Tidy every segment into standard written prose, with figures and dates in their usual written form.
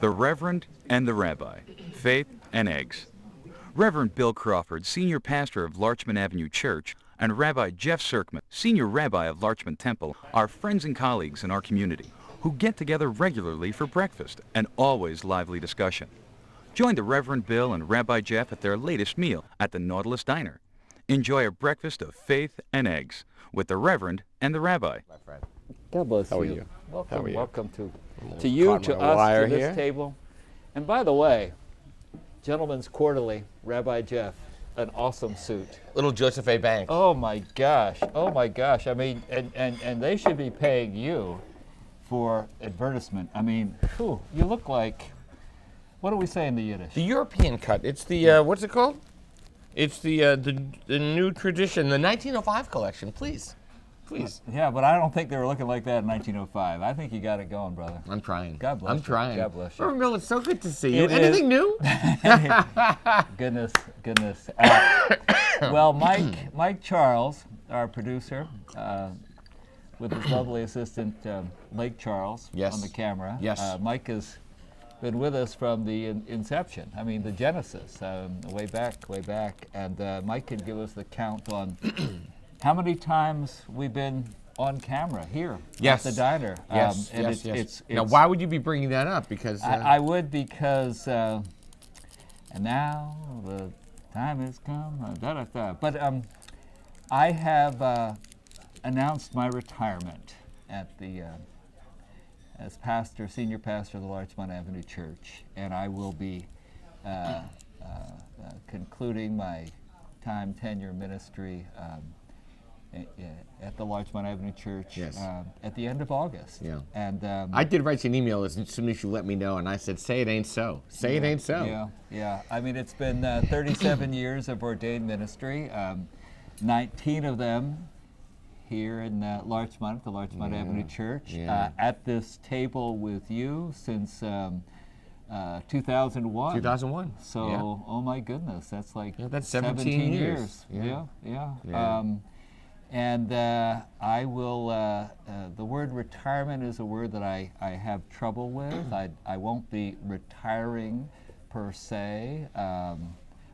The Reverend and the Rabbi, Faith and Eggs. Reverend Bill Crawford, Senior Pastor of Larchmont Avenue Church, and Rabbi Jeff Sirkman, Senior Rabbi of Larchmont Temple, are friends and colleagues in our community who get together regularly for breakfast and always lively discussion. Join the Reverend Bill and Rabbi Jeff at their latest meal at the Nautilus Diner. Enjoy a breakfast of faith and eggs with the Reverend and the Rabbi. My friend. God bless How are you. you? Welcome, How are you? welcome to you, to us, to this table. And by the way, Gentlemen's Quarterly, Rabbi Jeff, an awesome suit. Little Joseph A. Banks. Oh my gosh, oh my gosh. I mean, and they should be paying you for advertisement. I mean, whew, you look like, what do we say in the Yiddish? The European cut. It's the, what's it called? It's the new tradition, the 1905 collection, please. Please. Yeah, but I don't think they were looking like that in 1905. I think you got it going, brother. I'm trying. God bless you. I'm trying. God bless you. Reverend Bill, it's so good to see you. It Anything is. new? Goodness. Well, Mike Charles, our producer, with his lovely assistant, Lake Charles, Yes. on the camera. Yes. Mike has been with us from the inception. I mean, the genesis, way back. And Mike can give us the count on how many times we've been on camera here Yes. at the diner. Yes, and yes, yes. It's, Now, why would you be bringing that up? Because I would, because, and now the time has come, But I have announced my retirement at the, as pastor, senior pastor of the Larchmont Avenue Church, and I will be concluding my tenure ministry at the Larchmont Avenue Church Yes. at the end of August. Yeah. And I did write you an email as soon as you let me know, and I said, say it ain't so. Say it ain't so. Yeah. I mean, it's been 37 years of ordained ministry, 19 of them here in Larchmont, at the Larchmont Avenue Church, Yeah. at this table with you since 2001. 2001. So, Yeah. oh my goodness, that's like that's 17 years. Yeah. Yeah. And I will, the word retirement is a word that I have trouble with. I won't be retiring per se.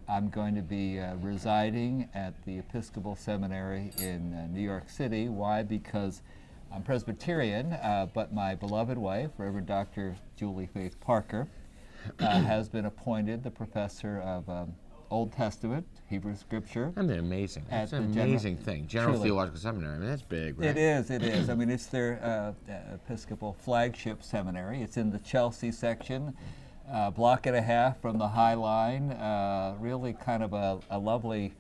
I'm going to be residing at the Episcopal Seminary in New York City. Why? Because I'm Presbyterian, but my beloved wife, Reverend Dr. Julie Faith Parker, has been appointed the professor of Old Testament, Hebrew Scripture. I mean, amazing. It's an amazing thing. General Theological Seminary. I mean, that's big, right? It is. I mean, it's their Episcopal flagship seminary. It's in the Chelsea section, block and a half from the High Line. Really kind of a lovely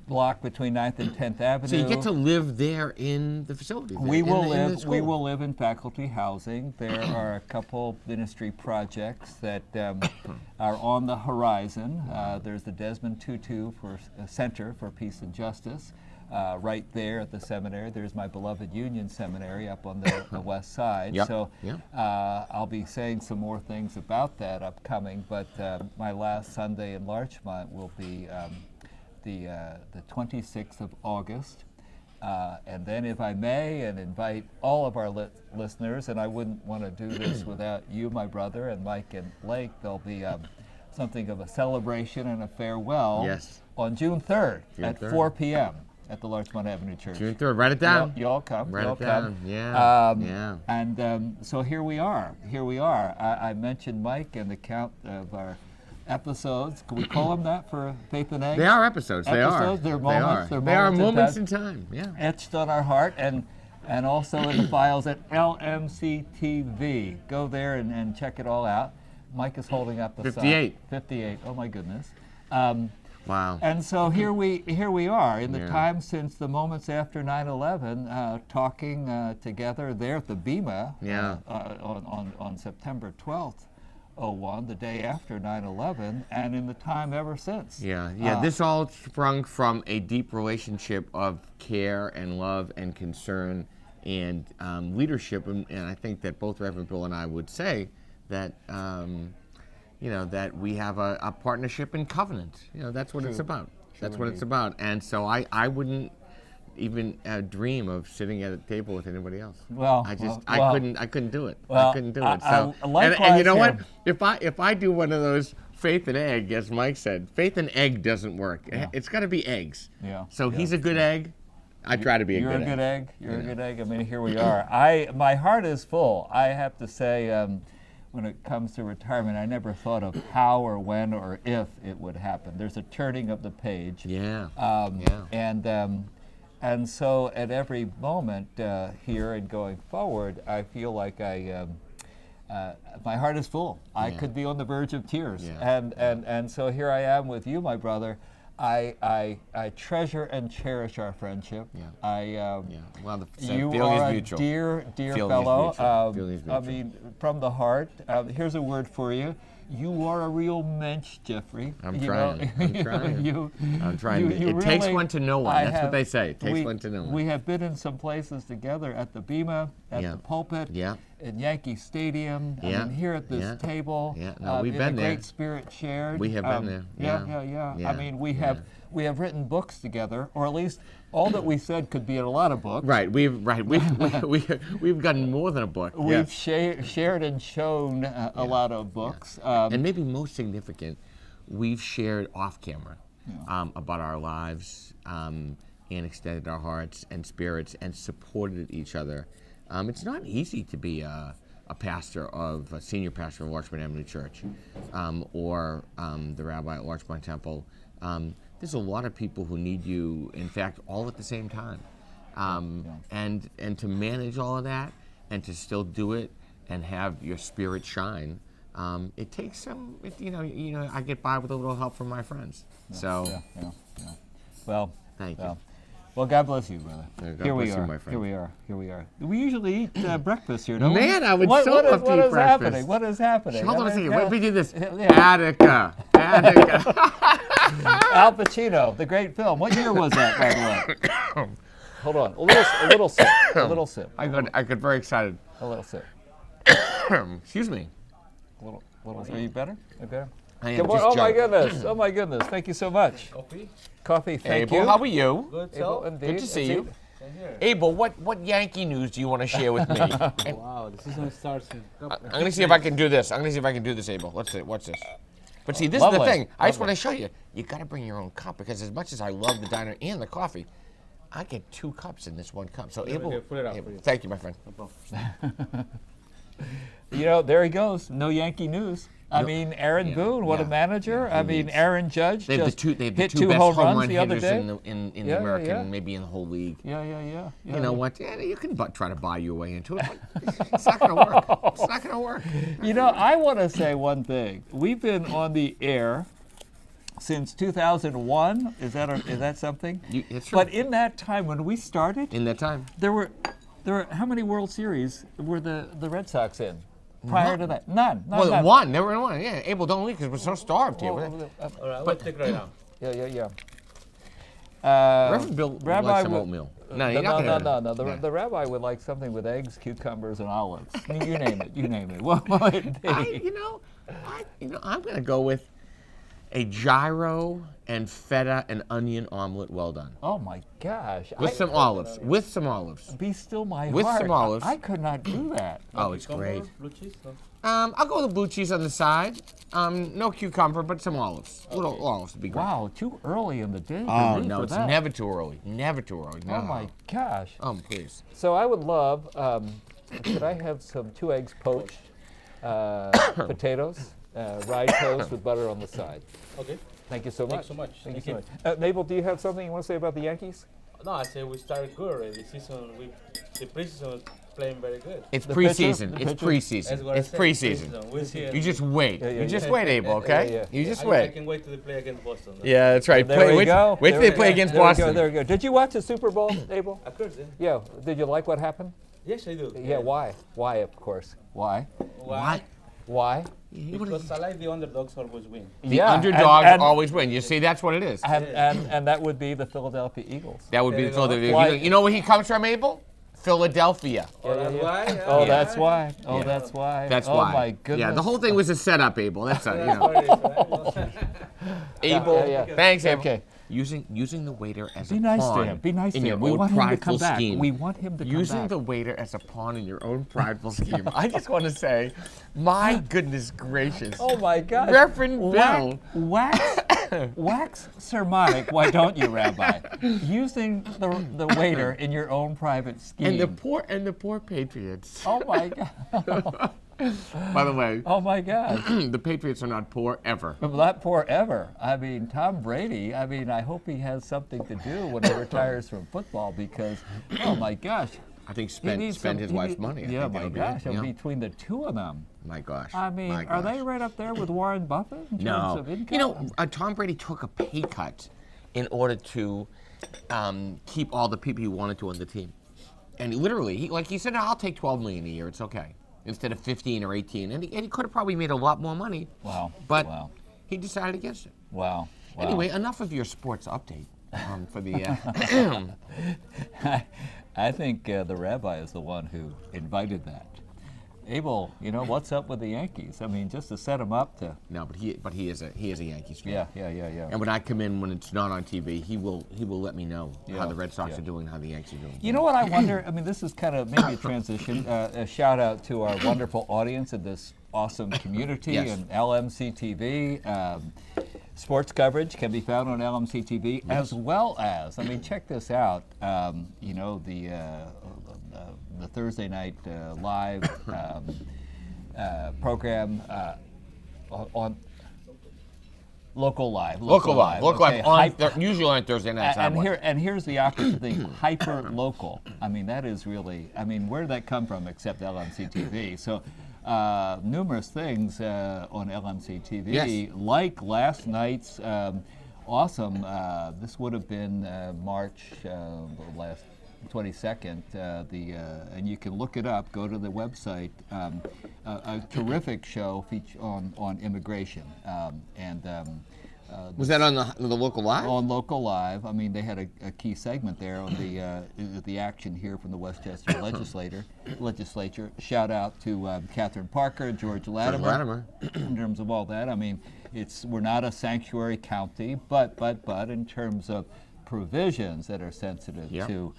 block between 9th and 10th Avenue. So you get to live there in the facility. We will live in faculty housing. There are a couple ministry projects that are on the horizon. There's the Desmond Tutu Center for Peace and Justice right there at the seminary. There's my beloved Union Seminary up on the west side. Yep. So I'll be saying some more things about that upcoming, but my last Sunday in Larchmont will be the 26th of August. And then if I may, and invite all of our listeners, and I wouldn't want to do this without you, my brother, and Mike and Lake, there'll be something of a celebration and a farewell on June 3rd at 4 p.m. at the Larchmont Avenue Church. June 3rd, write it down. You all come. Write it down, yeah. And so here we are. I mentioned Mike and the count of our episodes. Can we call them that for Faith and Eggs? They are episodes. They are. They're moments. They are moments in time. Yeah. Etched on our heart, and also in the files at LMC-TV. Go there and check it all out. Mike is holding up the 58. Sign. 58. Oh my goodness. Wow. And so here we are in the time since the moments after 9/11, talking together there at the Bema on September 12th. 01, the day after 9/11, and in the time ever since. This all sprung from a deep relationship of care and love and concern and leadership, and I think that both Reverend Bill and I would say that that we have a partnership in covenant. That's what it's about. That's what it's about. And so I wouldn't even dream of sitting at a table with anybody else. Well, I couldn't do it. Well, I couldn't do it. So, likewise and you know here. what? If I do one of those faith and egg, as Mike said, faith and egg doesn't work. Yeah. It's got to be eggs. Yeah. So he's a good egg. I try to be a good egg. You're a good egg. You're a good egg. I mean, here we are. My heart is full. I have to say, when it comes to retirement, I never thought of how or when or if it would happen. There's a turning of the page. Yeah. And so at every moment here and going forward, I feel like my heart is full. I could be on the verge of tears. Yeah. And so here I am with you, my brother. I treasure and cherish our friendship. Yeah. Well, the you feeling are is mutual. a dear Feeling fellow. is mutual. Feeling is I mutual. mean, from the heart. Here's a word for you. You are a real mensch, Jeffrey. I'm trying. I'm trying. I'm trying. You It takes really- one to know one. I That's have- what they say. It takes one to know one. We have been in some places together at the Bema, at the pulpit, in Yankee Stadium, I mean, here at this table. Yeah. No, we've in been the there. Great Spirit shared. We have been there. Yeah. I mean, we have written books together, or at least all that we said could be in a lot of books. Right. We've gotten more than a book. We've shared and shown a lot of books. And maybe most significant, we've shared off camera about our lives and extended our hearts and spirits and supported each other. It's not easy to be a senior pastor of Larchmont Avenue Church or the rabbi at Larchmont Temple. There's a lot of people who need you, in fact, all at the same time. And to manage all of that and to still do it and have your spirit shine, it takes some, I get by with a little help from my friends. Yeah. Well, thank you. Well, God bless you, brother. God Here we bless you, are. my friend. Here we are. We usually eat breakfast here, don't we? Man, I would so love to eat What is breakfast. happening? What is happening? Hold on a second. Wait, we do this. Yeah. Attica. Al Pacino, the great film. What year was that, by the way? Hold on. A little sip. A little sip. I got very excited. A little sip. Excuse me. A little. Are you better? Okay. I am Oh my joking. goodness! Oh my goodness! Thank you so much. Coffee. Thank Abel, you. how are you? Good, Abel, so? indeed. Good to see you. Same here. Abel, what Yankee news do you want to share with me? Wow, the season starts in I'm going to see if I can do this. Abel. Let's see. What's this? But see, this is the Lovely. thing. I just want to show you. You got to bring your own cup because as much as I love the diner and the coffee, I get 2 cups in this one cup. So Abel, okay, put it out for you. Thank you, my friend. There he goes. No Yankee news. I mean, Aaron Boone, what a manager. I mean, Aaron Judge They have just the two hit best 2 home runs run the other hitters day. in the Yeah, American, yeah. maybe in the whole league. Yeah. You know what? Yeah, you can try to buy your way into it, but it's not going to work. It's not going to work. I want to say one thing. We've been on the air since 2001. Is that something? It's true. But in that time when we started, In that time. there were how many World Series were the Red Sox in? Prior to that, none. Well, none. one. They were in one. Yeah, Abel, don't leave because we're so starved here. All right, we'll take right now. Yeah. Reverend Bill would Rabbi like some would- oatmeal. No, you're not gonna. No. The rabbi would like something with eggs, cucumbers, and olives. You name it. What would it be? I'm gonna go with a gyro and feta and onion omelet, well done, Oh my gosh! with some olives. Be still my With heart. some olives. I could not do that. Oh, it's great. Blue cheese, no? I'll go with the blue cheese on the side. No cucumber, but some olives. Little olives would be great. Wow, too early in the day. Oh for me no, for it's that. never too early. Never too early. No. Oh my gosh! Please. So I would love. Could I have some 2 eggs poached, potatoes, rye toast with butter on the side? Okay. Thank you so much. Thanks so much. Thank you Thank so much. Mabel, do you have something you want to say about the Yankees? No, I say we started good already. The preseason was playing very good. It's The preseason. pitcher? It's preseason. That's what I It's said, preseason. We'll see. You just wait. Yeah, You yeah, just yeah. wait, Abel. Okay? Yeah, yeah. You just I wait. can wait till they play against Boston. Yeah, that's right. There we go. Wait till There they we play go. against There we go, Boston. there we go. Did you watch the Super Bowl, Abel? Of course, yeah. Yeah. Did you like what happened? Yes, I do. Yeah. Why? Why? Of course. Why? Why? Why? Because I like the underdogs always win. The underdogs always win. You see, that's what it is. And that would be the Philadelphia Eagles. That would be the There you go. Philadelphia. Why- You know where he comes from, Abel? Philadelphia. Oh, that's why? Oh, Yeah. that's why. Oh, Yeah. that's why. That's oh, why. my goodness. Yeah, the whole thing was a setup, Abel. That's That's what it is, right? Abel. Yeah. Thanks, Abel. Okay. using the waiter as Be a nice to pawn him. Be nice in to your him. We own want him to come prideful back. scheme. We want him to come Using back. the waiter as a pawn in your own prideful scheme. I just want to say, my goodness gracious. Oh my God. Reverend Bill. Wax sermonic, why don't you, Rabbi? Using the waiter in your own private scheme. And the poor patriots. Oh my God. By the way, Oh my God. the Patriots are not poor ever. Not poor ever. I mean, Tom Brady, I hope he has something to do when he retires from football because, oh my gosh. I think spend his wife's money. I Yeah, think my that'll be gosh. it, yeah. Between the two of them. My gosh. I mean, my are they gosh. right up there with Warren Buffett in terms No. of income? You know, Tom Brady took a pay cut in order to keep all the people he wanted to on the team. And literally, he said, I'll take $12 million a year. It's okay. Instead of 15 or 18. And he could have probably made a lot more money. Wow. But Wow. he decided against it. Wow. Wow. Anyway, enough of your sports update for the... I think the rabbi is the one who invited that. Abel, what's up with the Yankees? I mean, just to set them up to. No, but he is a Yankees fan. Yeah. And when I come in when it's not on TV, he will let me know how Yeah, the Red Sox yeah. are doing, how the Yankees are doing. You know what I wonder? I mean, this is kind of maybe a transition. A shout out to our wonderful audience in this awesome community Yes. and LMC-TV. Sports coverage can be found on LMC-TV as well as, check this out. The Thursday night live program on Local Live. Okay, usually on Thursday nights. And here's the opposite thing, hyper local. That is really, where did that come from except LMC-TV? So numerous things on LMC-TV, Yes. like last night's awesome, this would have been March last 22nd, and you can look it up, go to the website, a terrific show on immigration. Was that on the Local Live? On Local Live. They had a key segment there on the action here from the Westchester legislature. Shout out to Catherine Parker, George Latimer. In terms of all that, we're not a sanctuary county, but in terms of provisions that are sensitive Yep. to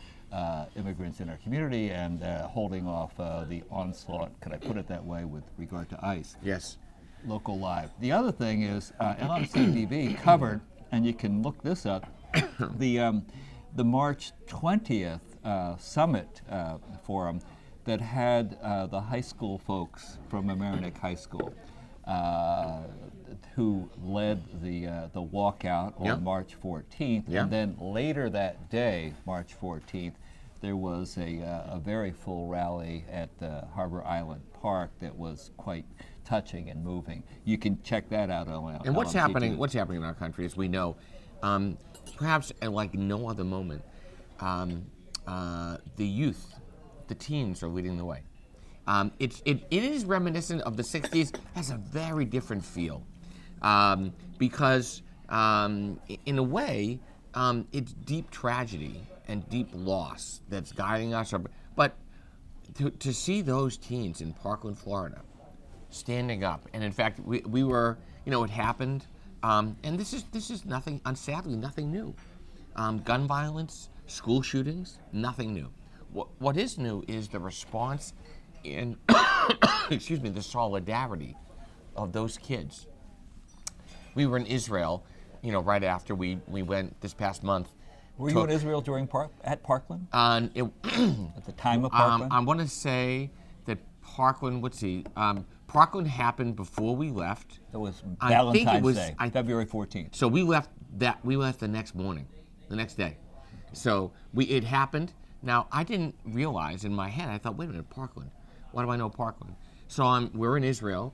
immigrants in our community and holding off the onslaught, could I put it that way, with regard to ICE. Yes. Local Live. The other thing is LMC-TV covered, and you can look this up, the March 20th summit forum that had the high school folks from Mamaroneck High School who led the walkout on Yep. March 14th. Yeah. And then later that day, March 14th, there was a very full rally at Harbor Island Park that was quite touching and moving. You can check that out on And what's LMC-TV. happening in our country, as we know, perhaps like no other moment, the youth, the teens are leading the way. It is reminiscent of the 60s, has a very different feel. Because in a way, it's deep tragedy and deep loss that's guiding us. But to see those teens in Parkland, Florida, standing up, and in fact, we were, it happened, and this is nothing, sadly, nothing new. Gun violence, school shootings, nothing new. What is new is the response and, the solidarity of those kids. We were in Israel, right after we went this past month. Were you in Israel at Parkland? At the time of Parkland? I want to say that Parkland, Parkland happened before we left. It was I think it Valentine's was- Day, I- February 14th. So we left the next morning, the next day. So it happened. Now, I didn't realize in my head, I thought, wait a minute, Parkland. Why do I know Parkland? So we're in Israel.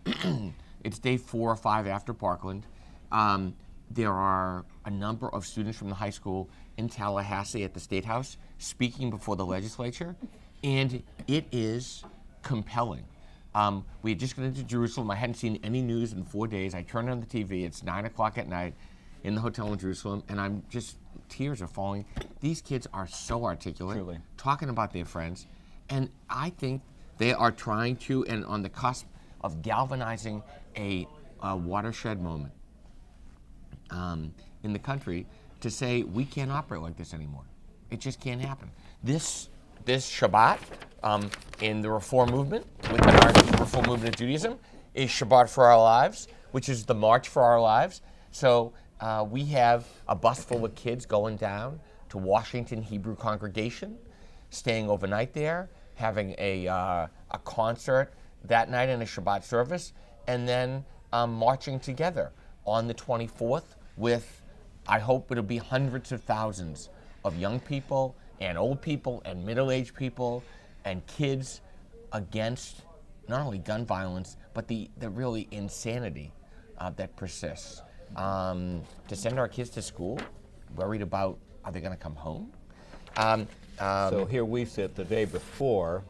It's day 4 or 5 after Parkland. There are a number of students from the high school in Tallahassee at the State House speaking before the legislature, and it is compelling. We had just got into Jerusalem. I hadn't seen any news in 4 days. I turned on the TV. It's 9 o'clock at night in the hotel in Jerusalem, and tears are falling. These kids are so articulate, Truly. talking about their friends, and I think they are trying to, and on the cusp of galvanizing a watershed moment in the country to say we can't operate like this anymore. It just can't happen. This Shabbat in the Reform movement, within our Reform movement of Judaism, is Shabbat for Our Lives, which is the March for Our Lives. So we have a bus full of kids going down to Washington Hebrew Congregation, staying overnight there, having a concert that night in a Shabbat service, and then marching together on the 24th with, I hope it'll be hundreds of thousands of young people and old people and middle-aged people and kids against not only gun violence, but the really insanity that persists. To send our kids to school, worried about, are they going to come home? So here we sit the day before.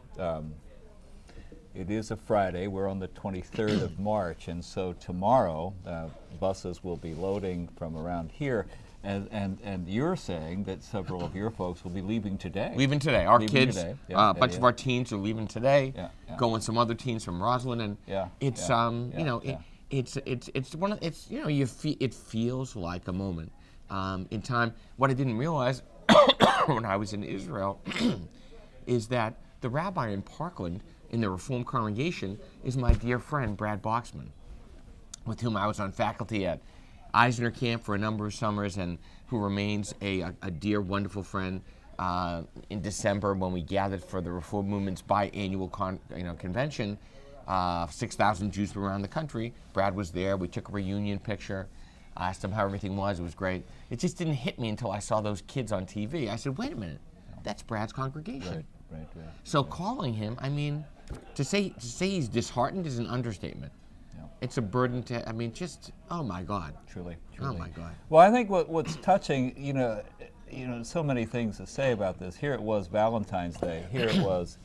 It is a Friday. We're on the 23rd of March, and so tomorrow buses will be loading from around here. And you're saying that several of your folks will be leaving today. Leaving today. Our leaving kids, today. a bunch of our teens are leaving today. Yeah. Going some other teens from Roslyn, and it's it's one of it feels like a moment in time. What I didn't realize when I was in Israel is that the rabbi in Parkland in the Reform congregation is my dear friend Brad Boxman, with whom I was on faculty at Eisner Camp for a number of summers, and who remains a dear, wonderful friend. In December, when we gathered for the Reform Movement's biannual convention, 6,000 Jews from around the country, Brad was there. We took a reunion picture. I asked him how everything was. It was great. It just didn't hit me until I saw those kids on TV. I said, wait a minute, that's Brad's congregation. Right. So calling him, I mean, to say he's disheartened is an understatement. It's a burden to, just, oh my God. Truly. Oh my God. Well, I think what's touching, so many things to say about this. Here it was Valentine's Day. Here it was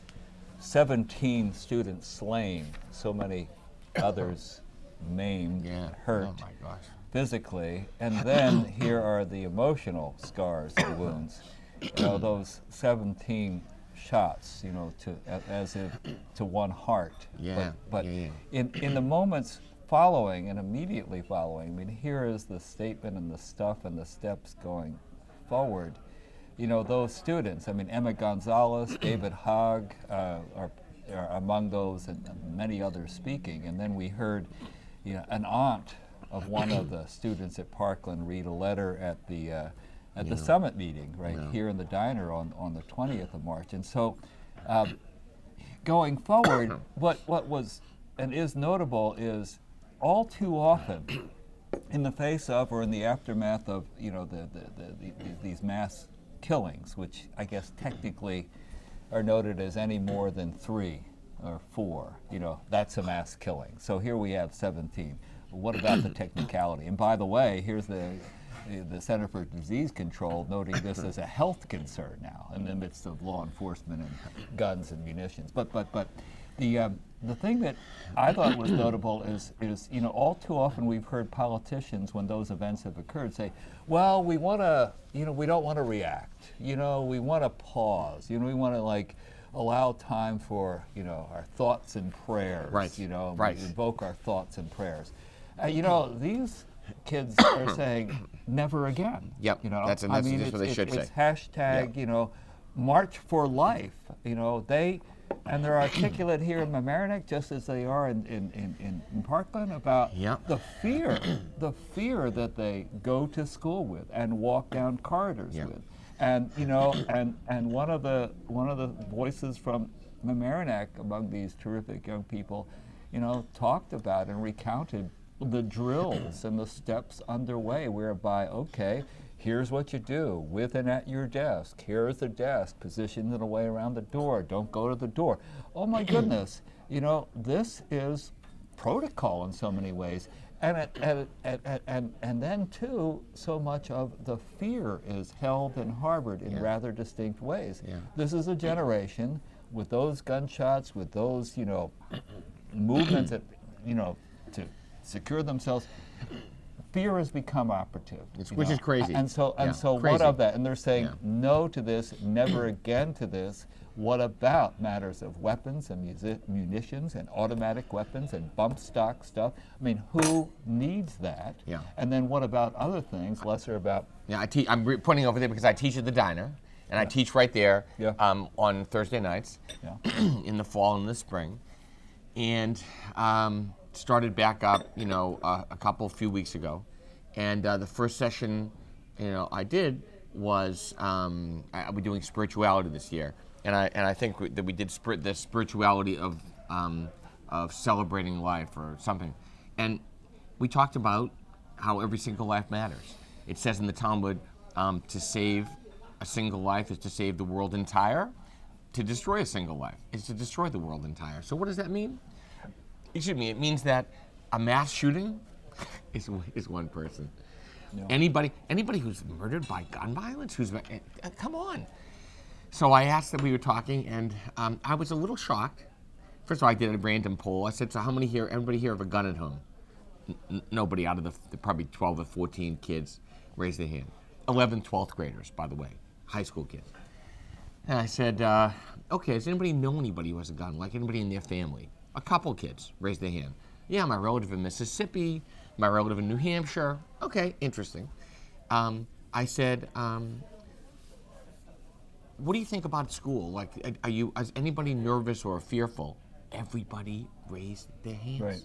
17 students slain, so many others maimed, hurt Oh my gosh. physically. And then here are the emotional scars, the wounds. Those 17 shots, as if to one heart. But in the moments following and immediately following, here is the statement and the stuff and the steps going forward. Those students, Emma Gonzalez, David Hogg are among those, and many others speaking. And then we heard an aunt of one of the students at Parkland read a letter at the summit meeting here in the diner on the 20th of March. And so going forward, what was and is notable is all too often in the face of or in the aftermath of these mass killings, which I guess technically are noted as any more than 3 or 4, that's a mass killing. So here we have 17. What about the technicality? And by the way, here's the Center for Disease Control noting this as a health concern now in the midst of law enforcement and guns and munitions. But the thing that I thought was notable is all too often we've heard politicians, when those events have occurred, say, well, we want to, we don't want to react. We want to pause. We want to allow time for our thoughts and prayers. Right. We invoke our thoughts and prayers. These kids are saying never again. Yep. That's what they should say. It's hashtag, March for Life. They're articulate here in Mamaroneck just as they are in Parkland about the fear that they go to school with and walk down corridors with. And and one of the voices from Mamaroneck among these terrific young people, talked about and recounted the drills and the steps underway, whereby, okay, here's what you do with and at your desk. Here's the desk, position it away around the door. Don't go to the door. Oh my goodness, this is protocol in so many ways. And then too, so much of the fear is held and harbored in rather distinct ways. This is a generation with those gunshots, with those movements that to secure themselves. fear has become operative. Which is crazy. And so what crazy. of that? And they're saying Yeah. no to this, never again to this. What about matters of weapons and munitions and automatic weapons and bump stock stuff? I mean, who needs that? Yeah. And then what about other things, lesser about? Yeah, I'm pointing over there because I teach at the diner, and I teach right there Yeah. on Thursday nights Yeah. in the fall and the spring, and started back up, a few weeks ago, and the first session, I did was I'll be doing spirituality this year, and I think that we did the spirituality of celebrating life or something, and we talked about how every single life matters. It says in the Talmud, to save a single life is to save the world entire. To destroy a single life is to destroy the world entire. So what does that mean? Excuse me, it means that a mass shooting is one person. No. Anybody who's murdered by gun violence, come on. So I asked that we were talking, and I was a little shocked. First of all, I did a random poll. I said, so how many here, everybody here have a gun at home? Nobody out of the probably 12 or 14 kids raised their hand. 11th, 12th graders, by the way, high school kids. And I said, okay, does anybody know anybody who has a gun, like anybody in their family? A couple kids raised their hand. Yeah, my relative in Mississippi, my relative in New Hampshire. Okay, interesting. I said, what do you think about school? Like, is anybody nervous or fearful? Everybody raised their hands. Right.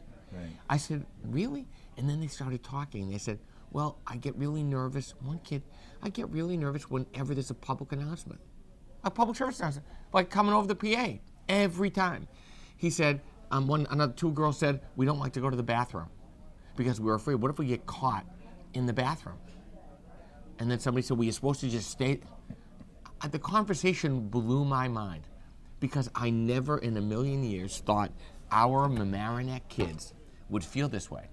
I said, really? And then they started talking. They said, well, I get really nervous. One kid, I get really nervous whenever there's a public announcement. A public service announcement, like coming over the PA, every time. He said, two girls said, we don't like to go to the bathroom because we're afraid. What if we get caught in the bathroom? And then somebody said, well, you're supposed to just stay. The conversation blew my mind because I never in a million years thought our Mamaroneck kids would feel this way.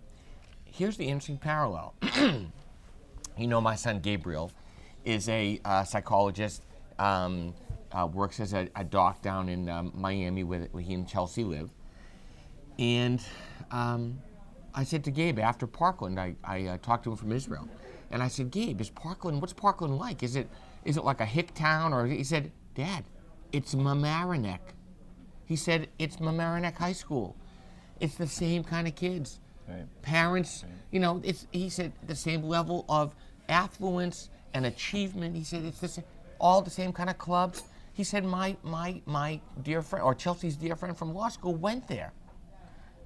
Here's the interesting parallel. My son Gabriel is a psychologist, works as a doc down in Miami where he and Chelsea live. And I said to Gabe after Parkland, I talked to him from Israel, and I said, Gabe, what's Parkland like? Is it like a hick town? Or he said, Dad, it's Mamaroneck. He said, it's Mamaroneck High School. It's the same kind of kids. Right. Parents, right. He said the same level of affluence and achievement. He said it's all the same kind of clubs. He said my dear friend, or Chelsea's dear friend from law school, went there.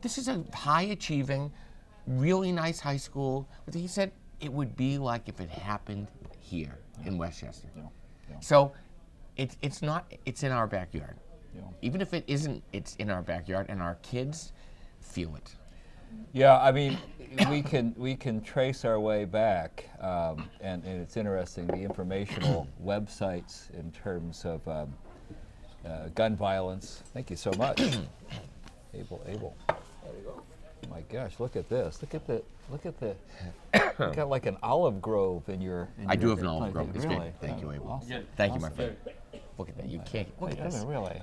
This is a high-achieving, really nice high school. But he said it would be like if it happened here in Westchester. Yeah. Yeah. So it's in our backyard. Yeah. Even if it isn't, it's in our backyard, and our kids feel it. Yeah, I mean, we can trace our way back, and it's interesting, the informational websites in terms of gun violence. Thank you so much. Abel. There you go. My gosh, look at this. Look at the. You got like an olive grove in your. I do have an olive grove. It's really? great. Thank you, Abel. Awesome. Thank you, my friend. Look at that. You can't. Look at this. Really?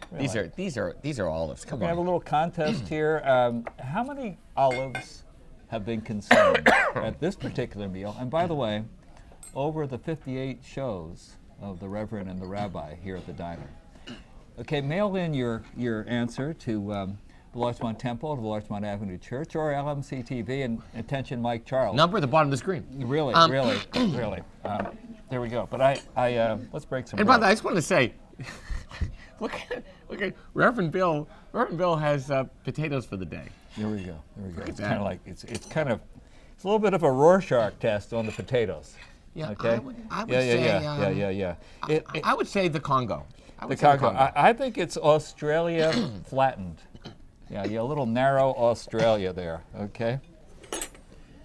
These are olives. Come on. We have a little contest here. How many olives have been consumed at this particular meal? And by the way, over the 58 shows of the Reverend and the Rabbi here at the diner. Okay, mail in your answer to the Larchmont Temple, to the Larchmont Avenue Church, or LMC-TV, and attention, Mike Charles. Number at the bottom of the screen. Really. There we go. But I let's break some. And by the way, I just want to say, look at Reverend Bill. Reverend Bill has potatoes for the day. There we go. It's kind of like it's a little bit of a Rorschach test on the potatoes. Yeah. Okay. I would say. Yeah. I would say the Congo. I think it's Australia flattened. Yeah, a little narrow Australia there. Okay.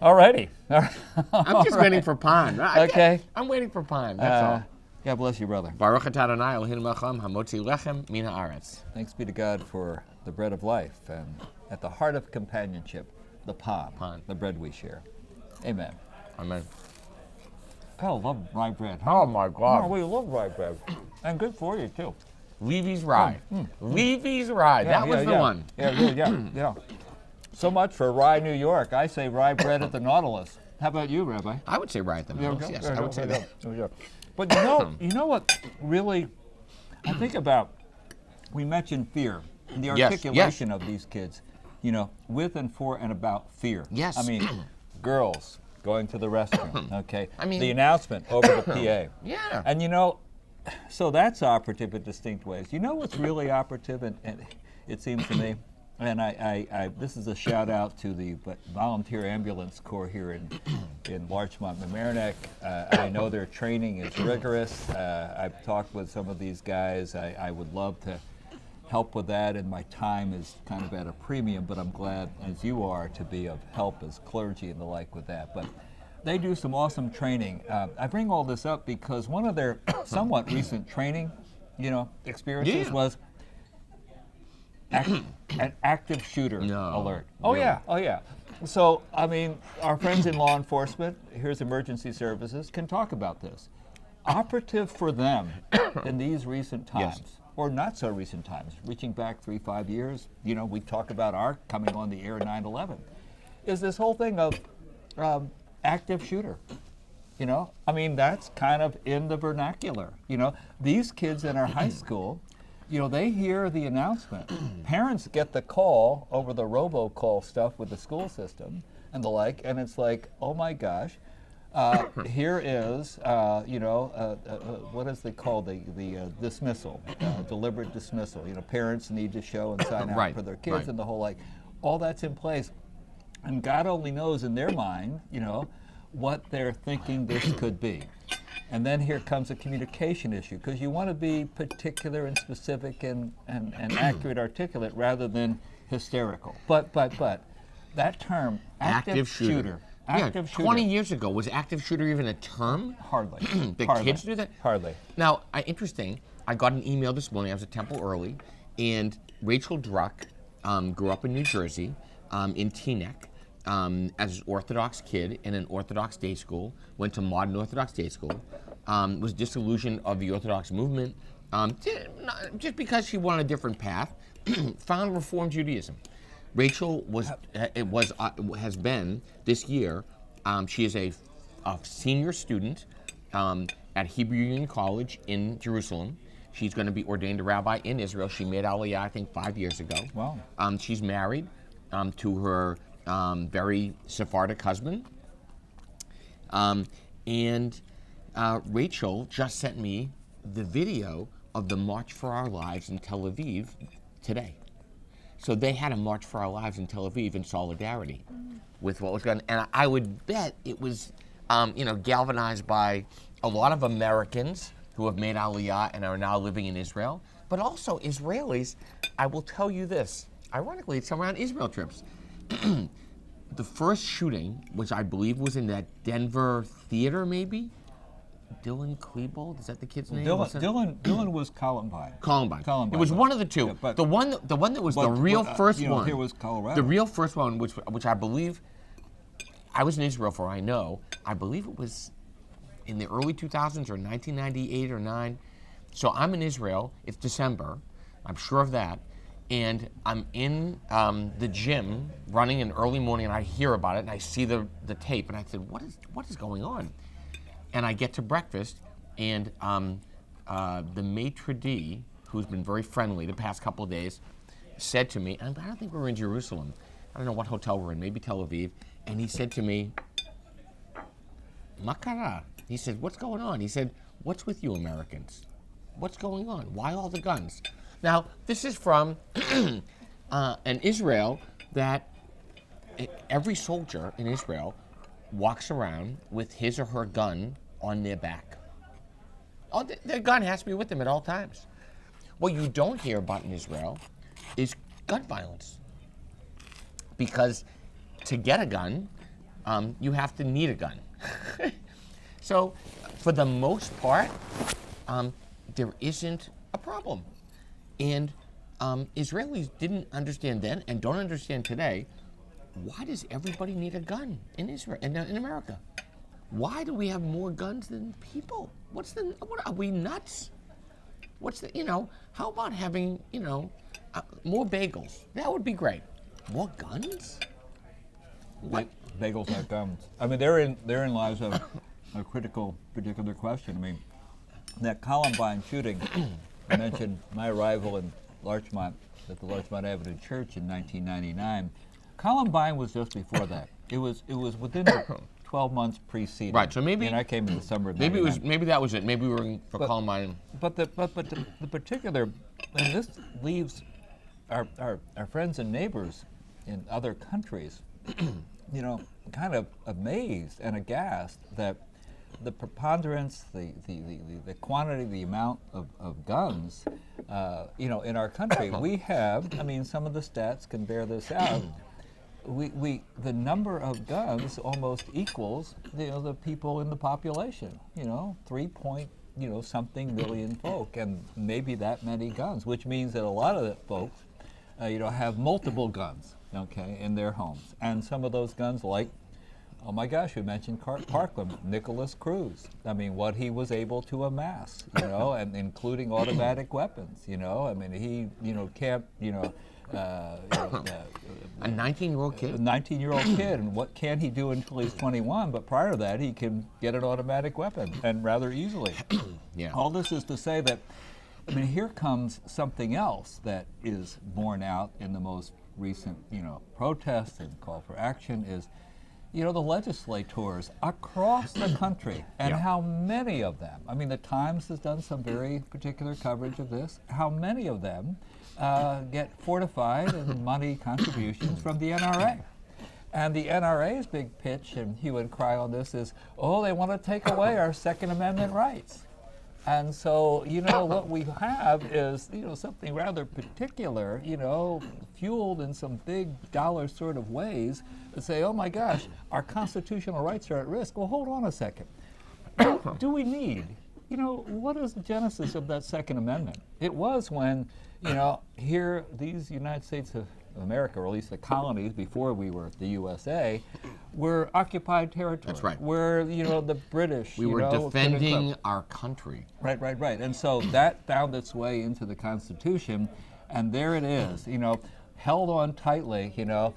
Alrighty. I'm just waiting for Pan. Okay. I'm waiting for Pan. That's all. God bless you, brother. Baruch atah Adonai Eloheinu melech haolam hamotzi lechem min haaretz. Thanks be to God for the bread of life, and at the heart of companionship, the pan, the bread we share. Amen. Amen. I love rye bread. Oh my God. Oh, we love rye bread, and good for you too. Levy's rye. Levy's rye. That was the one. Yeah. So much for rye New York. I say rye bread at the Nautilus. How about you, Rabbi? I would say rye at the Nautilus. Yes, I would say that. But you know what really I think about, we mentioned fear, and the articulation of these kids, you know, with and for and about fear. Yes. I mean, girls going to the restroom, okay? I mean, the announcement over the PA. Yeah. And you know, so that's operative in distinct ways. You know what's really operative, and it seems to me, and I this is a shout out to the volunteer ambulance corps here in Larchmont, Mamaroneck. I know their training is rigorous. I've talked with some of these guys. I would love to help with that, and my time is kind of at a premium, but I'm glad, as you are, to be of help as clergy and the like with that. But they do some awesome training. I bring all this up because one of their somewhat recent training, you know, experiences was an active shooter alert. Oh yeah, oh yeah. So, I mean, our friends in law enforcement, here's emergency services, can talk about this. Operative for them in these recent times, or not so recent times, reaching back 3-5 years, you know, we talk about our coming on the air 9/11, is this whole thing of active shooter. You know, I mean, that's kind of in the vernacular. You know, these kids in our high school, you know, they hear the announcement. Parents get the call over the robocall stuff with the school system and the like, and it's like, oh my gosh, here is, you know, what is they call the dismissal, deliberate dismissal. You know, parents need to show and sign out for their kids and the whole like, all that's in place. And God only knows in their mind, you know, what they're thinking this could be. And then here comes a communication issue, because you want to be particular and specific and accurate, articulate, rather than hysterical. But that term, active shooter. Active shooter. 20 years ago, was active shooter even a term? Hardly. Kids do that? Hardly. Now, interesting, I got an email this morning, I was at Temple early, and Rachel Druck grew up in New Jersey, in Teaneck, as an Orthodox kid in an Orthodox day school, went to modern Orthodox day school, was disillusioned of the Orthodox movement, just because she wanted a different path, found Reform Judaism. Rachel has been this year, she is a senior student at Hebrew Union College in Jerusalem. She's going to be ordained a rabbi in Israel. She made Aliyah, I think, 5 years ago. Wow. She's married to her very Sephardic husband. And Rachel just sent me the video of the March for Our Lives in Tel Aviv today. So they had a March for Our Lives in Tel Aviv in solidarity with what was going on. And I would bet it was, you know, galvanized by a lot of Americans who have made Aliyah and are now living in Israel, but also Israelis. I will tell you this, ironically, it's around Israel trips. The first shooting, which I believe was in that Denver theater, maybe? Dylan Klebold, is that the kid's name? Dylan was Columbine. Columbine. It was one of the two. Yeah, the one that was the real first one. Here was Colorado. The real first one, which I believe, I was in Israel for, I believe it was in the early 2000s or 1998 or 9. So I'm in Israel, it's December, I'm sure of that. And I'm in the gym running in early morning, and I hear about it, and I see the tape, and I said, what is going on? And I get to breakfast, and the maitre d', who's been very friendly the past couple of days, said to me, and I don't think we're in Jerusalem, I don't know what hotel we're in, maybe Tel Aviv, and he said to me, Makara. He said, what's going on? He said, what's with you Americans? What's going on? Why all the guns? Now, this is from an Israel that every soldier in Israel walks around with his or her gun on their back. Oh, their gun has to be with them at all times. What you don't hear about in Israel is gun violence. Because to get a gun, you have to need a gun. So, for the most part, there isn't a problem. And Israelis didn't understand then and don't understand today, why does everybody need a gun in Israel, in America? Why do we have more guns than people? What are we nuts? How about having, more bagels? That would be great. More guns? Bagels, not gums. I mean, therein lies a critical, particular question. I mean, that Columbine shooting, I mentioned my arrival in Larchmont at the Larchmont Avenue Church in 1999. Columbine was just before that. It was within the 12 months preceding. Right. So maybe. And I came in the summer of Maybe 99. maybe that was it. Maybe we were in for Columbine. But the particular, and this leaves our friends and neighbors in other countries, you know, kind of amazed and aghast that the preponderance, the quantity, the amount of guns, you know, in our country. We have, I mean, some of the stats can bear this out. The number of guns almost equals, you know, the people in the population. You know, 3-something million folk, and maybe that many guns, which means that a lot of the folks, you know, have multiple guns, okay, in their homes, and some of those guns, like, oh my gosh, we mentioned Parkland, Nicholas Cruz. I mean, what he was able to amass, you know, and including automatic weapons, you know. I mean, he, you know, can't, you know, A 19-year-old kid. A 19-year-old kid, and what can he do until he's 21? But prior to that, he can get an automatic weapon, and rather easily. Yeah. All this is to say that, I mean, here comes something else that is borne out in the most recent, you know, protests and call for action is, you know, the legislators across the country, and how many of them, I mean, the Times has done some very particular coverage of this, how many of them get fortified and money contributions from the NRA. And the NRA's big pitch and hue and cry on this is, oh, they want to take away our Second Amendment rights. And so, you know, what we have is, you know, something rather particular, you know, fueled in some big dollar sort of ways that say, oh my gosh, our constitutional rights are at risk. Well, hold on a second. Do we need, you know, what is the genesis of that Second Amendment? It was when, you know, here, these United States of America, or at least the colonies before we were the USA, were occupied territory. That's right. Where, you know, the British, We were defending our country. Right. And so that found its way into the Constitution, and there it is, you know, held on tightly, you know,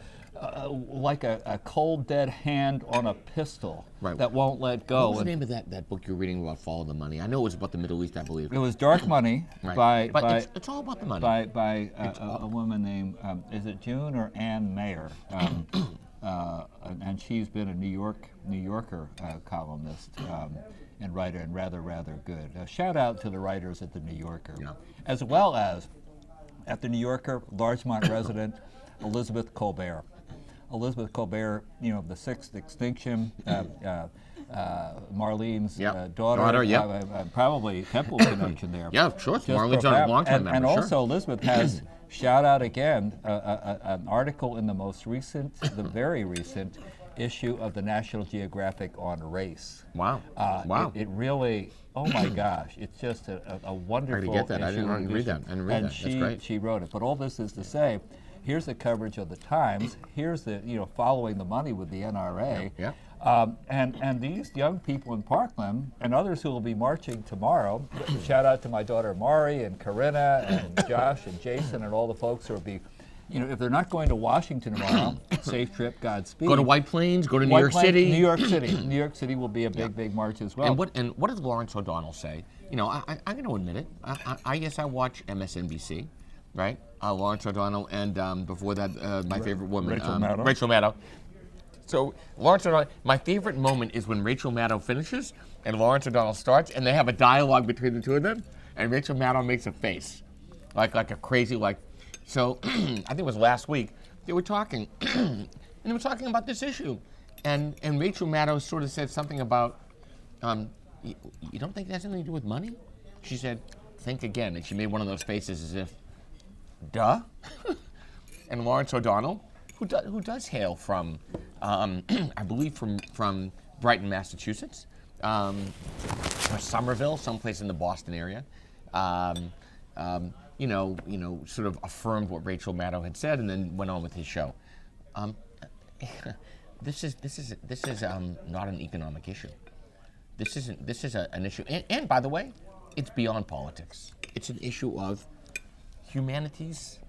like a cold, dead hand on a pistol that won't let go. What was the name of that book you're reading about Follow the Money? I know it was about the Middle East, I believe. It was Dark Money by it's all about the money. By a woman named, is it June or Ann Mayer? And she's been a New Yorker columnist and writer, and rather good. Shout out to the writers at the New Yorker, as well as at the New Yorker, Larchmont resident Elizabeth Colbert. Elizabeth Colbert, you know, the Sixth Extinction, Marlene's daughter, probably Temple connection there. Yeah, sure. Marlene's a long-time member. And also Elizabeth has, shout out again, an article in the very recent issue of the National Geographic on race. Wow. It really, oh my gosh, it's just a wonderful I get that. issue. I didn't read that. That's great. She wrote it. But all this is to say, here's the coverage of the Times. Here's the, you know, following the money with the NRA. And these young people in Parkland and others who will be marching tomorrow, shout out to my daughter Mari and Corinna and Josh and Jason and all the folks who will be, you know, if they're not going to Washington tomorrow, safe trip, Godspeed. Go to White Plains, go to New York City. New York City will be a big march as well. And what did Lawrence O'Donnell say? You know, I'm going to admit it. I watch MSNBC, right? Lawrence O'Donnell, and before that, my favorite woman, Rachel Maddow. So Lawrence O'Donnell, my favorite moment is when Rachel Maddow finishes and Lawrence O'Donnell starts, and they have a dialogue between the two of them, and Rachel Maddow makes a face, like a crazy, like. So I think it was last week, they were talking, and they were talking about this issue, and Rachel Maddow sort of said something about, you don't think that has anything to do with money? She said, think again, and she made one of those faces as if, duh? And Lawrence O'Donnell, who does hail from, I believe from Brighton, Massachusetts, or Somerville, someplace in the Boston area, you know, sort of affirmed what Rachel Maddow had said, and then went on with his show. This is not an economic issue. This is an issue, and by the way, it's beyond politics. It's an issue of humanity's